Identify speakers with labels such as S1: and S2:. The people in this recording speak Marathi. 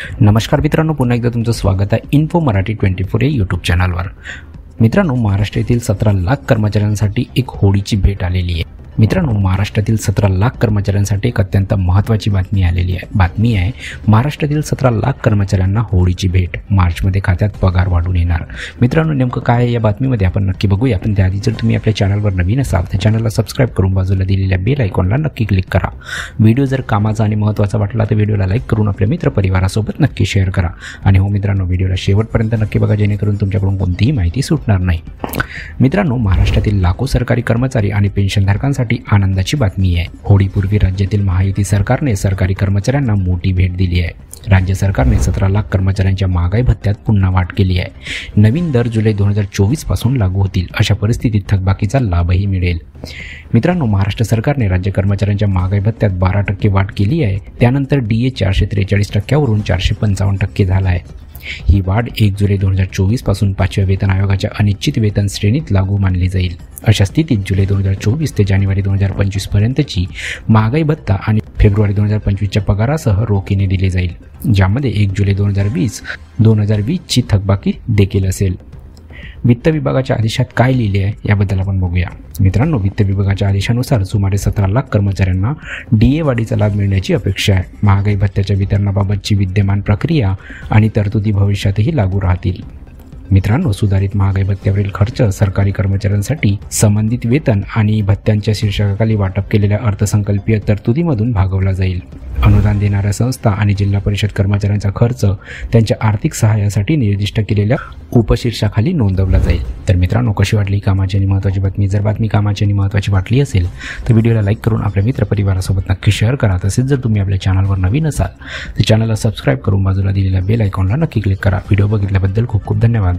S1: नमस्कार मित्रांनो, पुन्हा एकदा तुमचं स्वागत आहे इन्फो मराठी 24 या यूट्यूब चॅनलवर। मित्रांनो, महाराष्ट्रातील 17 लाख कर्मचाऱ्यांसाठी एक होळीची भेट आलेली आहे। मित्रांनो, महाराष्ट्रातील 17 लाख कर्मचाऱ्यांसाठी एक अत्यंत महत्त्वाची बातमी आहे। महाराष्ट्रातील 17 लाख कर्मचाऱ्यांना होळीची भेट। मार्चमध्ये खात्यात पगार वाढून येणार। मित्रांनो, नेमकं काय आहे या बातमीमध्ये आपण नक्की बघूया। पण त्याआधी जर तुम्ही आपल्या चॅनलवर नवीन असाल तर चॅनलला सबस्क्राईब करून बाजूला दिलेल्या बेल आयकॉनला नक्की क्लिक करा। व्हिडिओ जर कामाचा आणि महत्त्वाचा वाटला तर व्हिडिओला लाईक करून आपल्या मित्रपरिवारासोबत नक्की शेअर करा। आणि हो मित्रांनो, व्हिडिओला शेवटपर्यंत नक्की बघा, जेणेकरून तुमच्याकडून कोणतीही माहिती सुटणार नाही। मित्रांनो, महाराष्ट्रातील लाखो सरकारी कर्मचारी आणि पेन्शनधारकांसाठी आनंदाची बातमी आहे। होळीपूर्वी राज्यातील महायुती सरकारने सरकारी कर्मचाऱ्यांना मोठी भेट दिली आहे। राज्य सरकारने 17 लाख कर्मचाऱ्यांच्या महागाई भत्त्यात पुन्हा वाढ केली आहे। नवीन दर जुलै 2024 पासून लागू होतील। अशा परिस्थितीत थकबाकीचा लाभही मिळेल। मित्रांनो, महाराष्ट्र सरकारने राज्य कर्मचाऱ्यांच्या महागाई भत्त्यात 12% वाढ केली आहे। त्यानंतर DA 443% 455% झाला आहे। ही वाढ 1 जुलै 2024 पासून 5व्या वेतन आयोगाच्या अनिश्चित वेतन श्रेणीत लागू मानली जाईल। अशा स्थितीत जुलै 2024 ते जानेवारी 2025 पर्यंतची महागाई भत्ता आणि फेब्रुवारी 2025च्या पगारासह रोखीने दिले जाईल, ज्यामध्ये 1 जुलै 2020 ची थकबाकी देखील असेल। वित्त विभागाच्या आदेशात काय लिहिले आहे याबद्दल आपण बघूया। मित्रांनो, वित्त विभागाच्या आदेशानुसार सुमारे 17 लाख कर्मचाऱ्यांना DA वाढीचा लाभ मिळण्याची अपेक्षा आहे। महागाई भत्त्याच्या वितरणाबाबतची विद्यमान प्रक्रिया आणि तरतुदी भविष्यातही लागू राहतील। मित्रांनो, सुधारित महागाई भत्त्यावरील खर्च सरकारी कर्मचाऱ्यांसाठी संबंधित वेतन आणि भत्त्यांच्या शीर्षकाखाली वाटप केलेल्या अर्थसंकल्पीय तरतुदीमधून भागवला जाईल। अनुदान देणाऱ्या संस्था आणि जिल्हा परिषद कर्मचाऱ्यांचा खर्च त्यांच्या आर्थिक सहाय्यासाठी निर्दिष्ट केलेल्या उपशीर्षाखाली नोंदवला जाईल। तर मित्रांनो, कशी वाटली कामाची आणि महत्त्वाची बातमी? जर बातमी कामाची आणि महत्त्वाची वाटली असेल तर व्हिडिओला लाईक करून आपल्या मित्रपरिवारासोबत नक्की शेअर करा। तसेच जर तुम्ही आपल्या चॅनलवर नवीन असाल तर चॅनलला सबस्क्राईब करून बाजूला दिलेल्या बेल आयकॉनला नक्की क्लिक करा। व्हिडिओ बघितल्याबद्दल खूप खूप धन्यवाद।